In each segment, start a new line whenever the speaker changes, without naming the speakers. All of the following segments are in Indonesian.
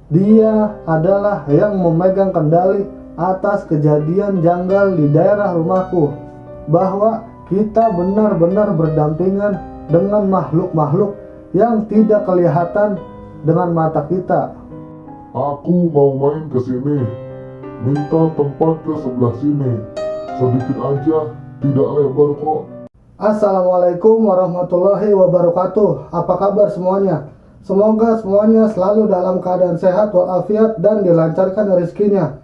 Dia adalah yang memegang kendali atas kejadian janggal di daerah rumahku, bahwa kita benar-benar berdampingan dengan makhluk-makhluk yang tidak kelihatan dengan mata kita.
Aku mau main ke sini. Minta tempat ke sebelah sini. Sedikit aja, tidak lebar kok.
Assalamualaikum warahmatullahi wabarakatuh. Apa kabar semuanya? Semoga semuanya selalu dalam keadaan sehat walafiat dan dilancarkan rezekinya.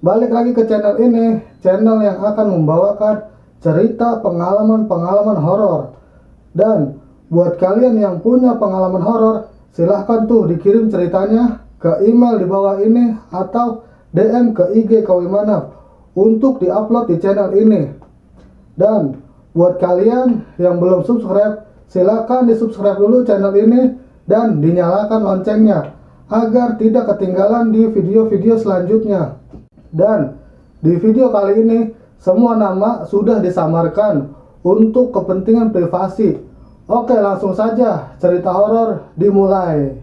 Balik lagi ke channel ini, channel yang akan membawakan cerita pengalaman-pengalaman horor. Dan buat kalian yang punya pengalaman horor, silahkan tuh dikirim ceritanya ke email di bawah ini atau DM ke IG Kawimanaf untuk diupload di channel ini. Dan buat kalian yang belum subscribe, silahkan di subscribe dulu channel ini dan dinyalakan loncengnya agar tidak ketinggalan di video-video selanjutnya. Dan di video kali ini semua nama sudah disamarkan untuk kepentingan privasi. Oke, langsung saja cerita horor dimulai.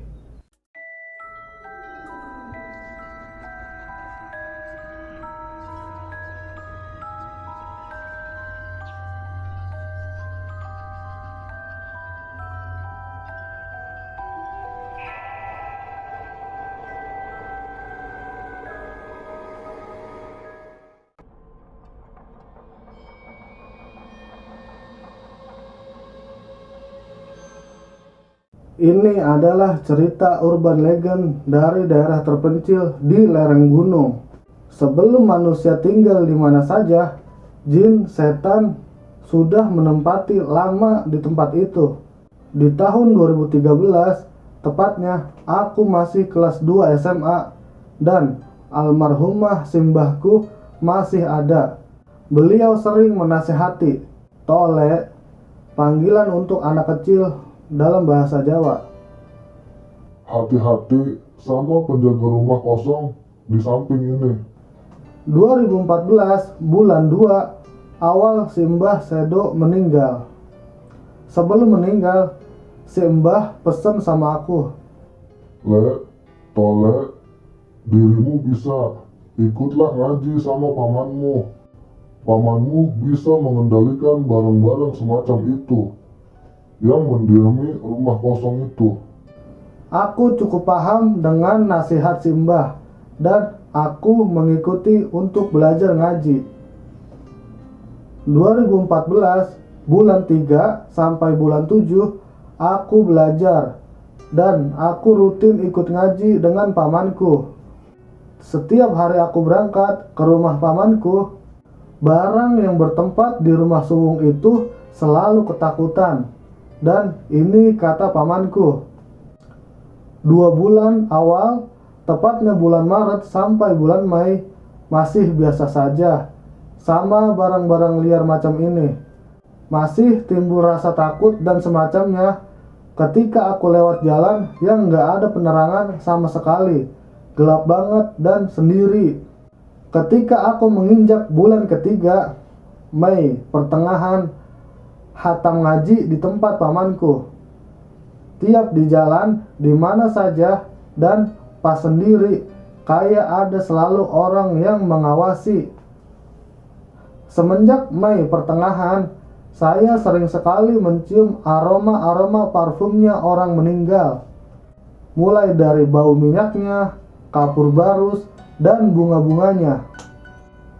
Ini adalah cerita urban legend dari daerah terpencil di lereng gunung. Sebelum manusia tinggal di mana saja, jin, setan sudah menempati lama di tempat itu. Di tahun 2013, tepatnya aku masih kelas 2 SMA dan almarhumah simbahku masih ada. Beliau sering menasihati, tole, panggilan untuk anak kecil dalam bahasa Jawa.
Hati-hati sama penjaga rumah kosong di samping ini.
2014 bulan 2 awal Simbah Sedo meninggal. Sebelum meninggal, Simbah pesen sama aku,
Tole, dirimu bisa ikutlah ngaji sama pamanmu. Pamanmu bisa mengendalikan barang-barang semacam itu yang mendiami rumah kosong itu.
Aku cukup paham dengan nasihat Simbah dan aku mengikuti untuk belajar ngaji. 2014 bulan 3 sampai bulan 7 aku belajar dan aku rutin ikut ngaji dengan pamanku. Setiap hari aku berangkat ke rumah pamanku, barang yang bertempat di rumah suwung itu selalu ketakutan. Dan ini kata pamanku, 2 bulan awal, tepatnya bulan Maret sampai bulan Mei, masih biasa saja sama barang-barang liar macam ini. Masih timbul rasa takut dan semacamnya ketika aku lewat jalan yang gak ada penerangan sama sekali, gelap banget dan sendiri. Ketika aku menginjak bulan ketiga, Mei pertengahan, hatam ngaji di tempat pamanku. Tiap di jalan, di mana saja, dan pas sendiri, kayak ada selalu orang yang mengawasi. Semenjak Mei pertengahan, saya sering sekali mencium aroma-aroma parfumnya orang meninggal. Mulai dari bau minyaknya, kapur barus, dan bunga-bunganya.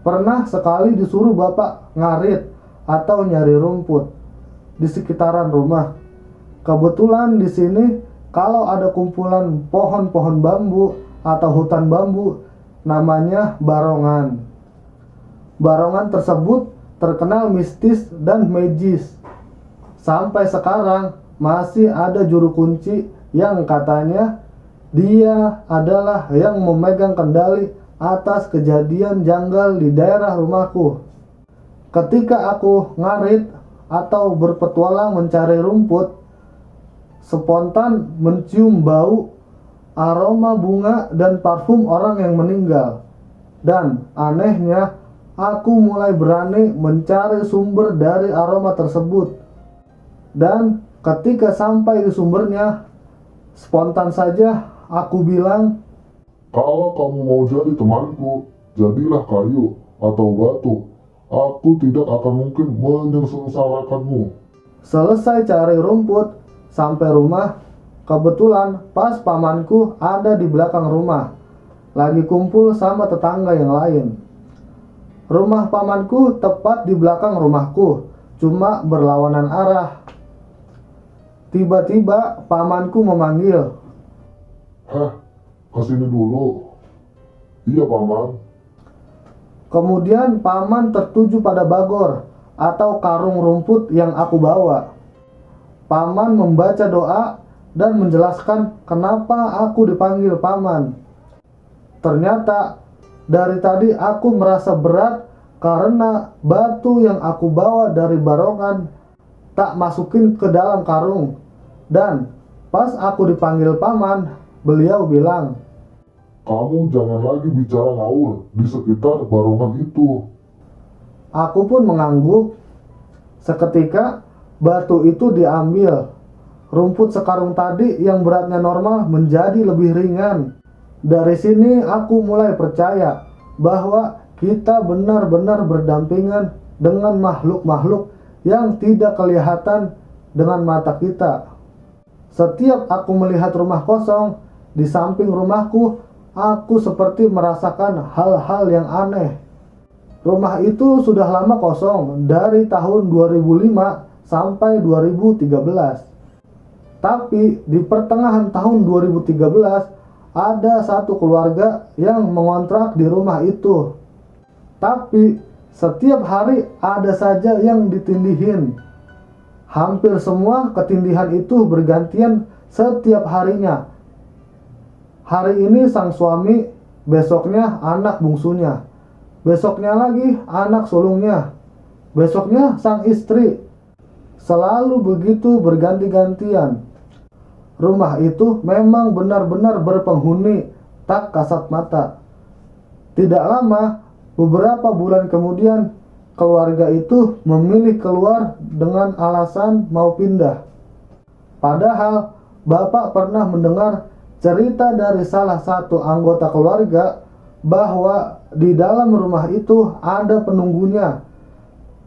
Pernah sekali disuruh bapak ngarit atau nyari rumput di sekitaran rumah. Kebetulan di sini kalau ada kumpulan pohon-pohon bambu atau hutan bambu, namanya barongan. Barongan tersebut terkenal mistis dan magis. Sampai sekarang masih ada juru kunci yang katanya dia adalah yang memegang kendali atas kejadian janggal di daerah rumahku. Ketika aku ngarit atau berpetualang mencari rumput, spontan mencium bau, aroma bunga dan parfum orang yang meninggal. Dan anehnya, aku mulai berani mencari sumber dari aroma tersebut. Dan ketika sampai di sumbernya, spontan saja aku bilang,
Kalau kamu mau jadi temanku, jadilah kayu atau batu. Aku tidak akan mungkin menyengsarakanmu.
Selesai cari rumput, sampai rumah. Kebetulan pas pamanku ada di belakang rumah, lagi kumpul sama tetangga yang lain. Rumah pamanku tepat di belakang rumahku, cuma berlawanan arah. Tiba-tiba pamanku memanggil.
Heh, kesini dulu. Iya, Paman.
Kemudian paman tertuju pada bagor atau karung rumput yang aku bawa. Paman membaca doa dan menjelaskan kenapa aku dipanggil paman. Ternyata dari tadi aku merasa berat karena batu yang aku bawa dari barongan tak masukin ke dalam karung. Dan pas aku dipanggil paman, beliau bilang,
Kamu jangan lagi bicara ngawur di sekitar barongan itu.
aku pun mengangguk. Seketika batu itu diambil. Rumput sekarung tadi yang beratnya normal menjadi lebih ringan. Dari sini aku mulai percaya bahwa kita benar-benar berdampingan dengan makhluk-makhluk yang tidak kelihatan dengan mata kita. Setiap aku melihat rumah kosong di samping rumahku, aku seperti merasakan hal-hal yang aneh. Rumah itu sudah lama kosong dari tahun 2005 sampai 2013. Tapi di pertengahan tahun 2013 ada satu keluarga yang mengontrak di rumah itu. Tapi setiap hari ada saja yang ditindihin. Hampir semua ketindihan itu bergantian setiap harinya. Hari ini sang suami, besoknya anak bungsunya, besoknya lagi anak sulungnya, besoknya sang istri. Selalu begitu berganti-gantian. Rumah itu memang benar-benar berpenghuni tak kasat mata. Tidak lama, beberapa bulan kemudian, keluarga itu memilih keluar dengan alasan mau pindah. Padahal, Bapak pernah mendengar cerita dari salah satu anggota keluarga bahwa di dalam rumah itu ada penunggunya.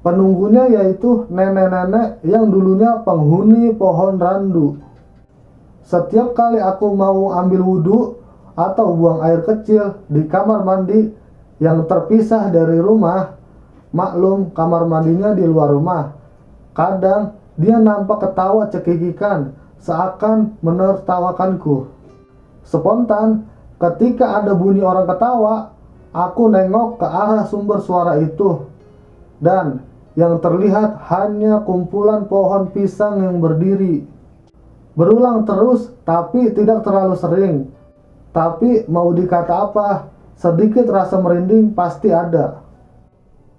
Penunggunya yaitu nenek-nenek yang dulunya penghuni pohon randu. Setiap kali aku mau ambil wudhu atau buang air kecil di kamar mandi yang terpisah dari rumah, maklum kamar mandinya di luar rumah, kadang dia nampak ketawa cekikikan seakan menertawakanku. Spontan, ketika ada bunyi orang ketawa, aku nengok ke arah sumber suara itu, dan yang terlihat hanya kumpulan pohon pisang yang berdiri. Berulang terus, tapi tidak terlalu sering. Tapi mau dikata apa, sedikit rasa merinding pasti ada.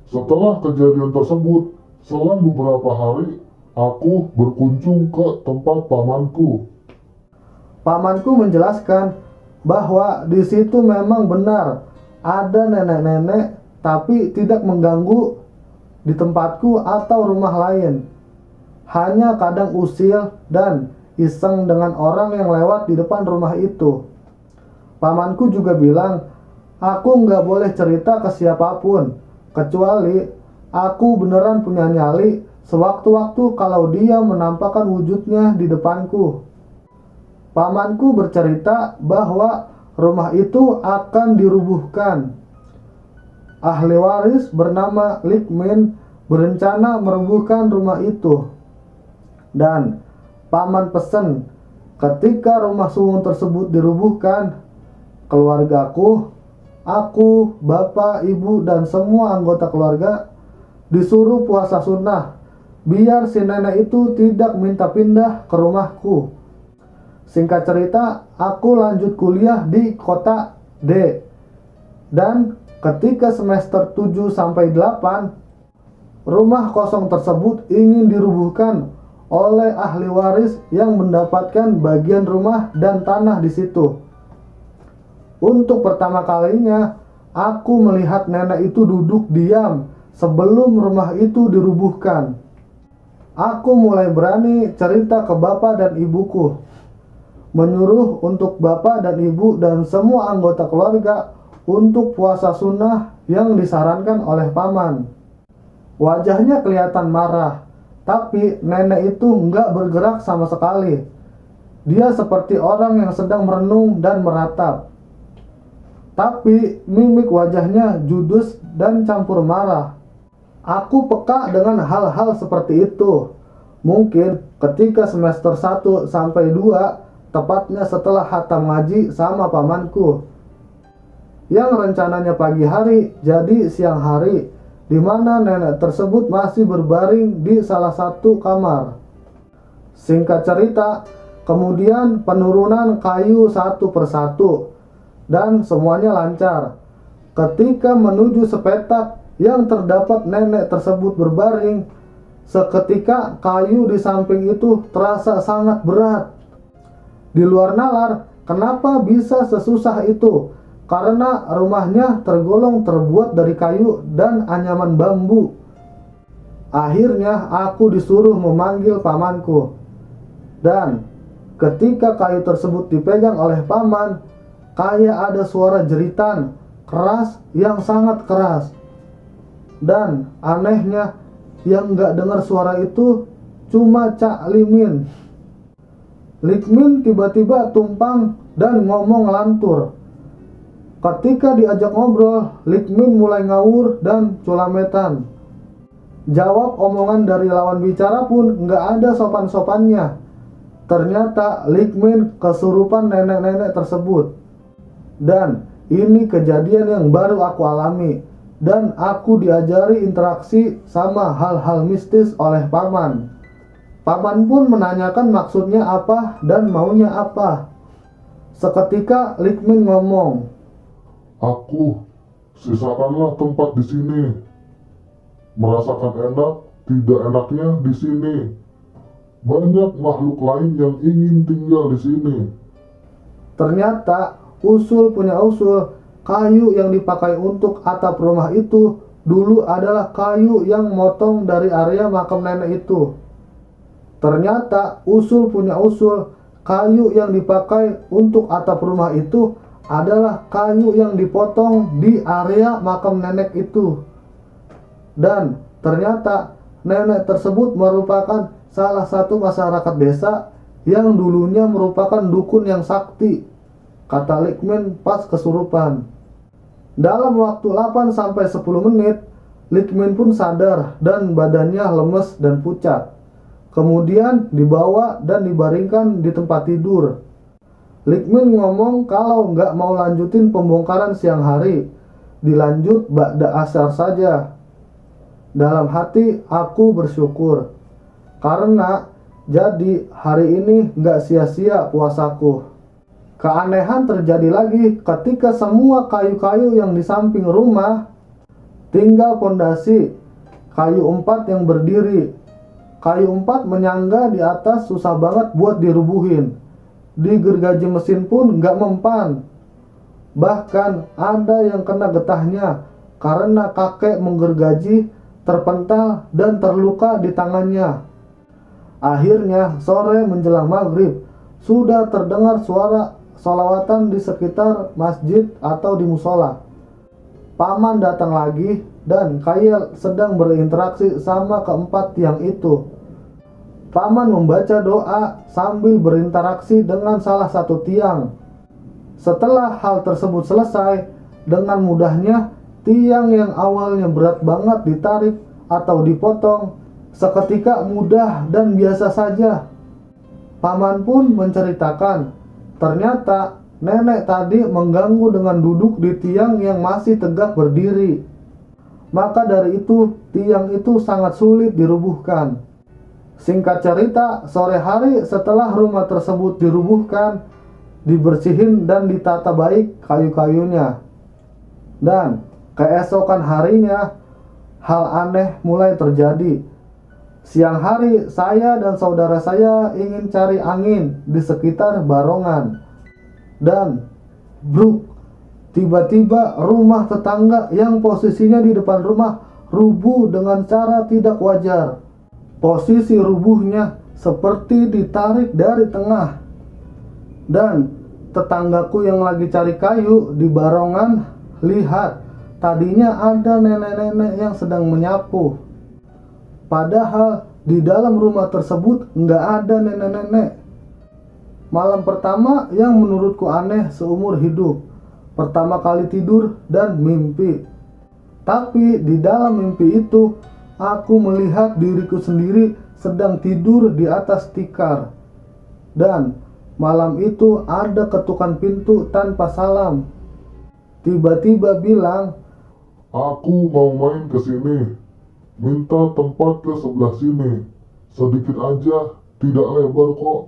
Setelah kejadian tersebut, selang beberapa hari, aku berkunjung ke tempat pamanku.
Pamanku menjelaskan bahwa di situ memang benar ada nenek-nenek, tapi tidak mengganggu di tempatku atau rumah lain. Hanya kadang usil dan iseng dengan orang yang lewat di depan rumah itu. Pamanku juga bilang, aku nggak boleh cerita ke siapapun, kecuali aku beneran punya nyali sewaktu-waktu kalau dia menampakkan wujudnya di depanku. Pamanku bercerita bahwa rumah itu akan dirubuhkan. Ahli waris bernama Likmin berencana merubuhkan rumah itu. Dan paman pesen, ketika rumah suwung tersebut dirubuhkan, keluargaku, aku, bapak, ibu, dan semua anggota keluarga disuruh puasa sunnah, biar si nenek itu tidak minta pindah ke rumahku. Singkat cerita, aku lanjut kuliah di kota D. Dan ketika semester 7-8, rumah kosong tersebut ingin dirubuhkan oleh ahli waris yang mendapatkan bagian rumah dan tanah di situ. Untuk pertama kalinya, aku melihat nenek itu duduk diam sebelum rumah itu dirubuhkan. Aku mulai berani cerita ke bapak dan ibuku. menyuruh untuk bapak dan ibu dan semua anggota keluarga untuk puasa sunnah yang disarankan oleh paman. Wajahnya kelihatan marah, tapi nenek itu nggak bergerak sama sekali. Dia seperti orang yang sedang merenung dan meratap. Tapi mimik wajahnya judes dan campur marah. Aku peka dengan hal-hal seperti itu. Mungkin ketika semester 1 sampai 2, tepatnya setelah khatam ngaji sama pamanku, yang rencananya pagi hari jadi siang hari, di mana nenek tersebut masih berbaring di salah satu kamar. Singkat cerita, kemudian penurunan kayu satu persatu, dan semuanya lancar. Ketika menuju sepetak yang terdapat nenek tersebut berbaring, seketika kayu di samping itu terasa sangat berat. Di luar nalar, kenapa bisa sesusah itu? Karena rumahnya tergolong terbuat dari kayu dan anyaman bambu. Akhirnya aku disuruh memanggil pamanku. Dan ketika kayu tersebut dipegang oleh paman, kayak ada suara jeritan keras yang sangat keras. Dan anehnya, yang gak dengar suara itu cuma Cak Limin. Likmin tiba-tiba tumpang dan ngomong lantur. Ketika diajak ngobrol, Likmin mulai ngawur dan culametan. Jawab omongan dari lawan bicara pun nggak ada sopan-sopannya. Ternyata Likmin kesurupan nenek-nenek tersebut. Dan ini kejadian yang baru aku alami. Dan aku diajari interaksi sama hal-hal mistis oleh paman. Paman pun menanyakan maksudnya apa dan maunya apa. Seketika Likmin ngomong,
Aku, sisakanlah tempat di sini. Merasakan enak, tidak enaknya di sini. Banyak makhluk lain yang ingin tinggal di sini.
Ternyata usul punya usul. Kayu yang dipakai untuk atap rumah itu dulu adalah kayu yang motong dari area makam nenek itu. Ternyata usul punya usul, kayu yang dipakai untuk atap rumah itu adalah kayu yang dipotong di area makam nenek itu. Dan ternyata nenek tersebut merupakan salah satu masyarakat desa yang dulunya merupakan dukun yang sakti, kata Likmin pas kesurupan. Dalam waktu 8-10 menit, Likmin pun sadar dan badannya lemes dan pucat. Kemudian dibawa dan dibaringkan di tempat tidur. Likmin ngomong kalau nggak mau lanjutin pembongkaran siang hari, dilanjut ba'da asar saja. Dalam hati aku bersyukur, karena jadi hari ini nggak sia-sia puasaku. Keanehan terjadi lagi ketika semua kayu-kayu yang di samping rumah tinggal pondasi kayu 4 yang berdiri. Kayu 4 menyangga di atas susah banget buat dirubuhin. Digergaji mesin pun nggak mempan. Bahkan ada yang kena getahnya karena kakek menggergaji terpental dan terluka di tangannya. Akhirnya sore menjelang maghrib sudah terdengar suara sholawatan di sekitar masjid atau di musola. Paman datang lagi dan kayak sedang berinteraksi sama keempat tiang itu. Paman membaca doa sambil berinteraksi dengan salah satu tiang. Setelah hal tersebut selesai, dengan mudahnya tiang yang awalnya berat banget ditarik atau dipotong, seketika mudah dan biasa saja. Paman pun menceritakan, ternyata nenek tadi mengganggu dengan duduk di tiang yang masih tegak berdiri. Maka dari itu, tiang itu sangat sulit dirubuhkan. Singkat cerita, sore hari setelah rumah tersebut dirubuhkan, dibersihin dan ditata baik kayu-kayunya. Dan keesokan harinya, hal aneh mulai terjadi. Siang hari, saya dan saudara saya ingin cari angin di sekitar Barongan. Dan, bruk, tiba-tiba rumah tetangga yang posisinya di depan rumah rubuh dengan cara tidak wajar. Posisi rubuhnya seperti ditarik dari tengah. Dan tetanggaku yang lagi cari kayu di barongan lihat tadinya ada nenek-nenek yang sedang menyapu. Padahal di dalam rumah tersebut nggak ada nenek-nenek. Malam pertama yang menurutku aneh seumur hidup. Pertama kali tidur dan mimpi. Tapi di dalam mimpi itu, aku melihat diriku sendiri sedang tidur di atas tikar. Dan malam itu ada ketukan pintu tanpa salam. Tiba-tiba bilang,
Aku mau main ke sini. Minta tempat ke sebelah sini. Sedikit aja, tidak lebar kok.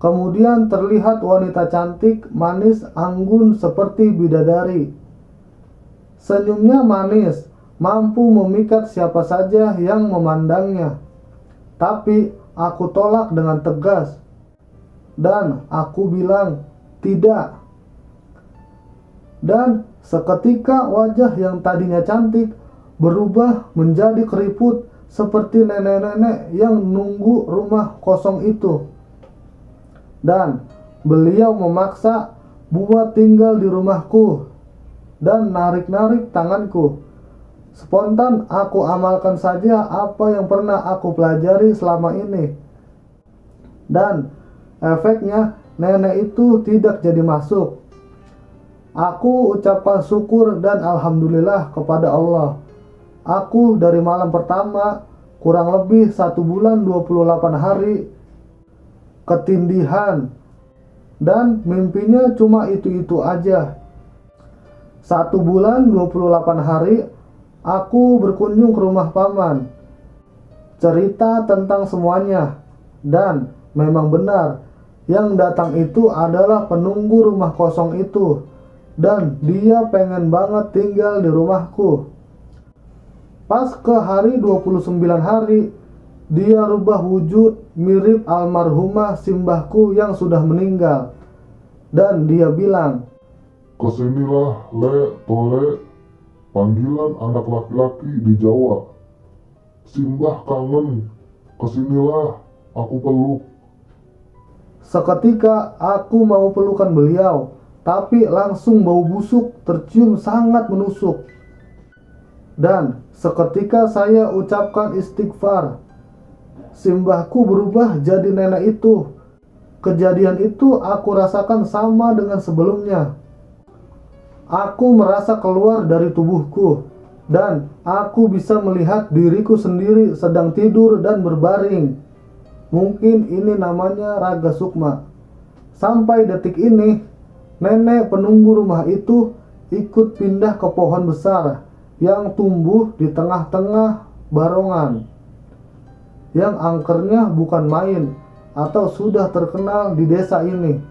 kemudian terlihat wanita cantik, manis, anggun seperti bidadari. Senyumnya manis, mampu memikat siapa saja yang memandangnya. Tapi aku tolak dengan tegas. Dan aku bilang, tidak. Dan seketika wajah yang tadinya cantik berubah menjadi keriput seperti nenek-nenek yang nunggu rumah kosong itu. Dan beliau memaksa buat tinggal di rumahku dan narik-narik tanganku. Spontan aku amalkan saja apa yang pernah aku pelajari selama ini. Dan efeknya nenek itu tidak jadi masuk. Aku ucapkan syukur dan alhamdulillah kepada Allah. Aku dari malam pertama kurang lebih 1 bulan 28 hari ketindihan. Dan mimpinya cuma itu-itu aja. 1 bulan 28 hari aku berkunjung ke rumah paman. Cerita tentang semuanya. Dan memang benar, yang datang itu adalah penunggu rumah kosong itu. Dan dia pengen banget tinggal di rumahku. Pas ke hari 29 hari, dia rubah wujud mirip almarhumah simbahku yang sudah meninggal. Dan dia bilang,
Kesinilah, Le, Tole, panggilan anak laki-laki di Jawa. Simbah kangen, kesinilah, aku peluk.
seketika aku mau pelukan beliau, tapi langsung bau busuk tercium sangat menusuk. Dan seketika saya ucapkan istighfar, simbahku berubah jadi nenek itu. Kejadian itu aku rasakan sama dengan sebelumnya. Aku merasa keluar dari tubuhku, dan aku bisa melihat diriku sendiri sedang tidur dan berbaring. Mungkin ini namanya raga sukma. Sampai detik ini, nenek penunggu rumah itu ikut pindah ke pohon besar yang tumbuh di tengah-tengah barongan, yang angkernya bukan main atau sudah terkenal di desa ini.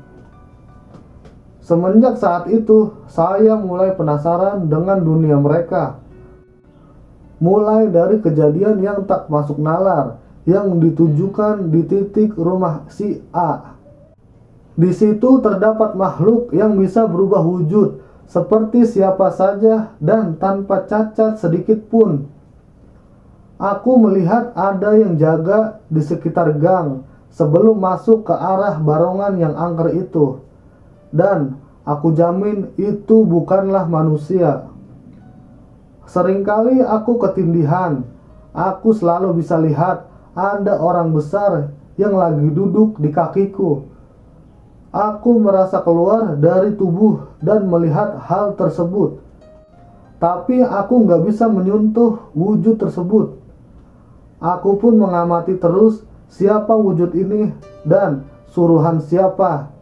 Semenjak saat itu, saya mulai penasaran dengan dunia mereka. Mulai dari kejadian yang tak masuk nalar, yang ditujukan di titik rumah si A. Di situ terdapat makhluk yang bisa berubah wujud seperti siapa saja dan tanpa cacat sedikit pun. Aku melihat ada yang jaga di sekitar gang sebelum masuk ke arah barongan yang angker itu. Dan aku jamin itu bukanlah manusia. Seringkali aku ketindihan. Aku selalu bisa lihat ada orang besar yang lagi duduk di kakiku. Aku merasa keluar dari tubuh dan melihat hal tersebut. Tapi aku nggak bisa menyentuh wujud tersebut. Aku pun mengamati terus siapa wujud ini dan suruhan siapa.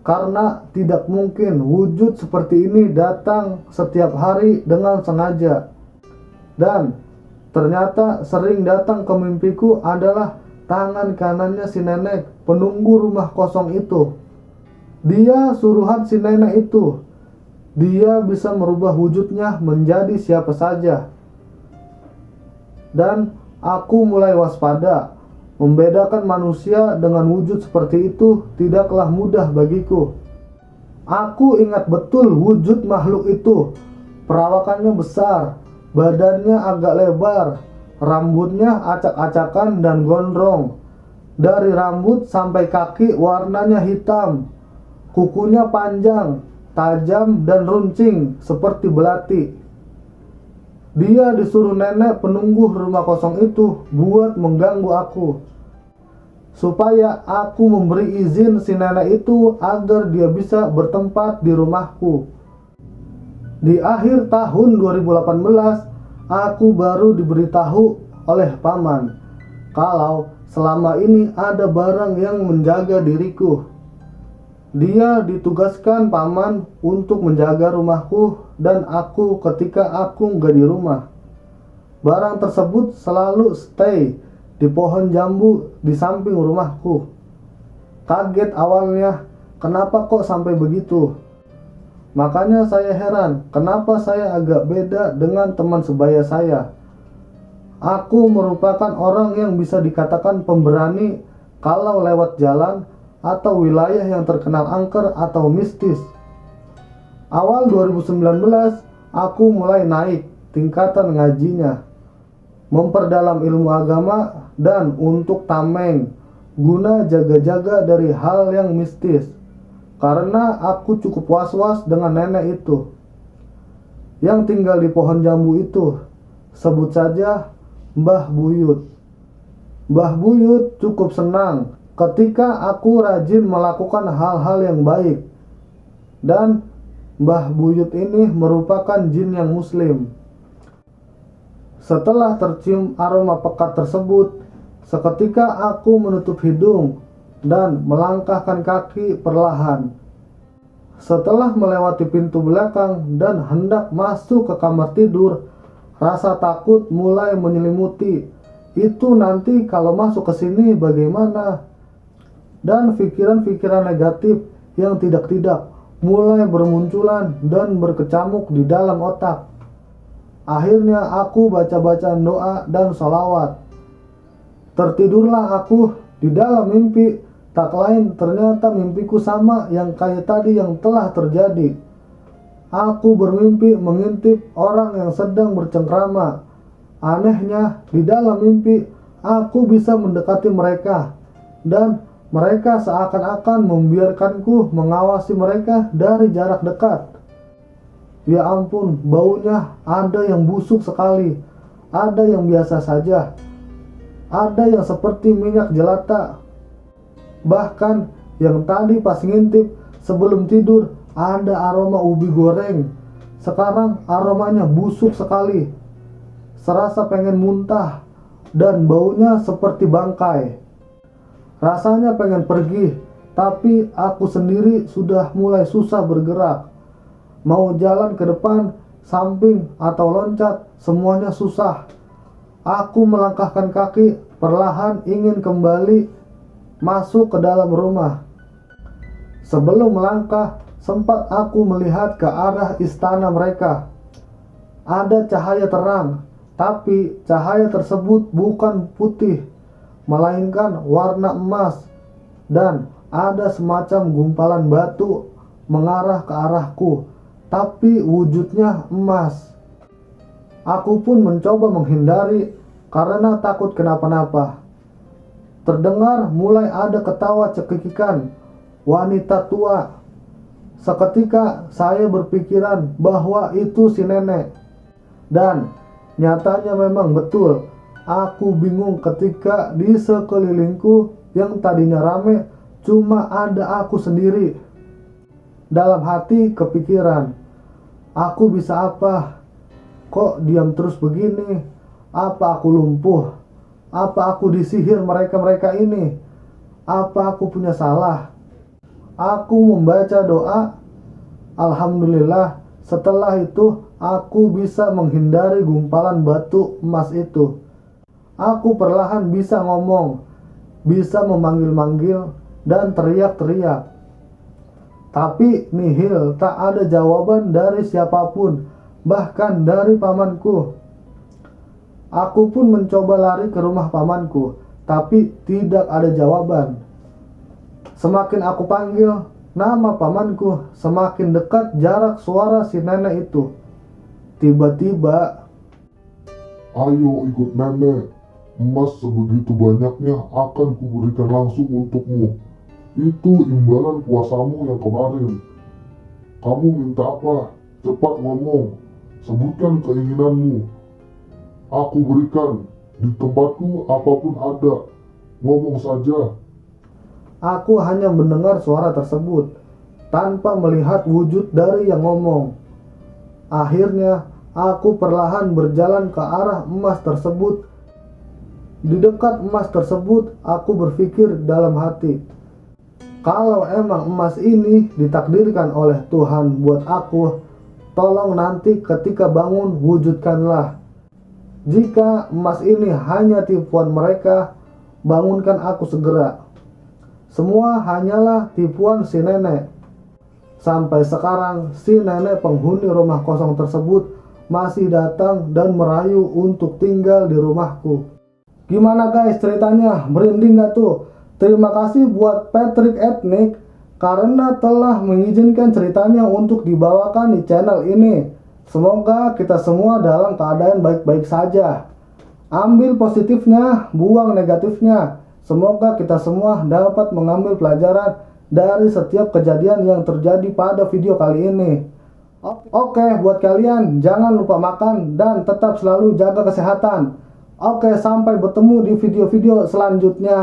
Karena tidak mungkin wujud seperti ini datang setiap hari dengan sengaja. Dan ternyata sering datang ke mimpiku adalah tangan kanannya si nenek penunggu rumah kosong itu. Dia suruhan si nenek itu. Dia bisa merubah wujudnya menjadi siapa saja. Dan aku mulai waspada. Membedakan manusia dengan wujud seperti itu tidaklah mudah bagiku. Aku ingat betul wujud makhluk itu. Perawakannya besar, badannya agak lebar, rambutnya acak-acakan dan gondrong. Dari rambut sampai kaki warnanya hitam, kukunya panjang, tajam dan runcing seperti belati. Dia disuruh nenek penunggu rumah kosong itu buat mengganggu aku, supaya aku memberi izin si nenek itu agar dia bisa bertempat di rumahku. Di akhir tahun 2018, aku baru diberitahu oleh paman kalau selama ini ada barang yang menjaga diriku. Dia ditugaskan paman untuk menjaga rumahku dan aku ketika aku nggak di rumah. Barang tersebut selalu stay di pohon jambu di samping rumahku. Kaget awalnya, kenapa kok sampai begitu? Makanya saya heran, kenapa saya agak beda dengan teman sebaya saya. Aku merupakan orang yang bisa dikatakan pemberani kalau lewat jalan atau wilayah yang terkenal angker atau mistis. Awal 2019, aku mulai naik tingkatan ngajinya, memperdalam ilmu agama dan untuk tameng, guna jaga-jaga dari hal yang mistis. Karena aku cukup was-was dengan nenek itu yang tinggal di pohon jambu itu. Sebut saja Mbah Buyut. Mbah Buyut cukup senang ketika aku rajin melakukan hal-hal yang baik. Dan Mbah Buyut ini merupakan jin yang muslim. Setelah tercium aroma pekat tersebut, seketika aku menutup hidung dan melangkahkan kaki perlahan. Setelah melewati pintu belakang dan hendak masuk ke kamar tidur, rasa takut mulai menyelimuti. Itu nanti kalau masuk ke sini bagaimana? Dan pikiran-pikiran negatif yang tidak-tidak mulai bermunculan dan berkecamuk di dalam otak. Akhirnya aku baca-baca doa dan sholawat. Tertidurlah aku di dalam mimpi. Tak lain ternyata mimpiku sama yang kayak tadi yang telah terjadi. Aku bermimpi mengintip orang yang sedang bercengkrama. Anehnya, di dalam mimpi aku bisa mendekati mereka dan mereka seakan-akan membiarkanku mengawasi mereka dari jarak dekat. Ya ampun, baunya ada yang busuk sekali, ada yang biasa saja, ada yang seperti minyak jelata. Bahkan yang tadi pas ngintip sebelum tidur ada aroma ubi goreng. Sekarang aromanya busuk sekali. Serasa pengen muntah dan baunya seperti bangkai. Rasanya pengen pergi, tapi aku sendiri sudah mulai susah bergerak. Mau jalan ke depan, samping atau loncat, semuanya susah. Aku melangkahkan kaki perlahan ingin kembali masuk ke dalam rumah. Sebelum melangkah, sempat aku melihat ke arah istana mereka. Ada cahaya terang, tapi cahaya tersebut bukan putih, melainkan warna emas, dan ada semacam gumpalan batu mengarah ke arahku, tapi wujudnya emas. Aku pun mencoba menghindari karena takut kenapa-napa. Terdengar mulai ada ketawa cekikikan wanita tua. Seketika saya berpikiran bahwa itu si nenek. Dan nyatanya memang betul. Aku bingung ketika di sekelilingku yang tadinya rame cuma ada aku sendiri. Dalam hati kepikiran, aku bisa apa? Kok diam terus begini? Apa aku lumpuh? Apa aku disihir mereka-mereka ini? Apa aku punya salah? Aku membaca doa. Alhamdulillah, setelah itu aku bisa menghindari gumpalan batu emas itu. Aku perlahan bisa ngomong, bisa memanggil-manggil dan teriak-teriak. Tapi nihil, tak ada jawaban dari siapapun, bahkan dari pamanku. Aku pun mencoba lari ke rumah pamanku, tapi tidak ada jawaban. Semakin aku panggil nama pamanku, semakin dekat jarak suara si nenek itu. Tiba-tiba,
Ayo ikut nenek, Emas sebegitu banyaknya akan kuberikan langsung untukmu. Itu imbalan puasamu yang kemarin. Kamu minta apa? Cepat ngomong. Sebutkan keinginanmu. Aku berikan. Di tempatku apapun ada. Ngomong saja.
Aku hanya mendengar suara tersebut tanpa melihat wujud dari yang ngomong. Akhirnya, aku perlahan berjalan ke arah emas tersebut. Di dekat emas tersebut, aku berpikir dalam hati, kalau emang emas ini ditakdirkan oleh Tuhan buat aku, tolong nanti ketika bangun wujudkanlah. Jika emas ini hanya tipuan mereka, bangunkan aku segera. Semua hanyalah tipuan si nenek. Sampai sekarang, si nenek penghuni rumah kosong tersebut masih datang dan merayu untuk tinggal di rumahku. Gimana guys ceritanya? Merinding gak tuh? Terima kasih buat Patrick Ethnic karena telah mengizinkan ceritanya untuk dibawakan di channel ini. Semoga kita semua dalam keadaan baik-baik saja. Ambil positifnya, buang negatifnya. Semoga kita semua dapat mengambil pelajaran dari setiap kejadian yang terjadi pada video kali ini. Oke, buat kalian jangan lupa makan dan tetap selalu jaga kesehatan. Oke, sampai bertemu di video-video selanjutnya.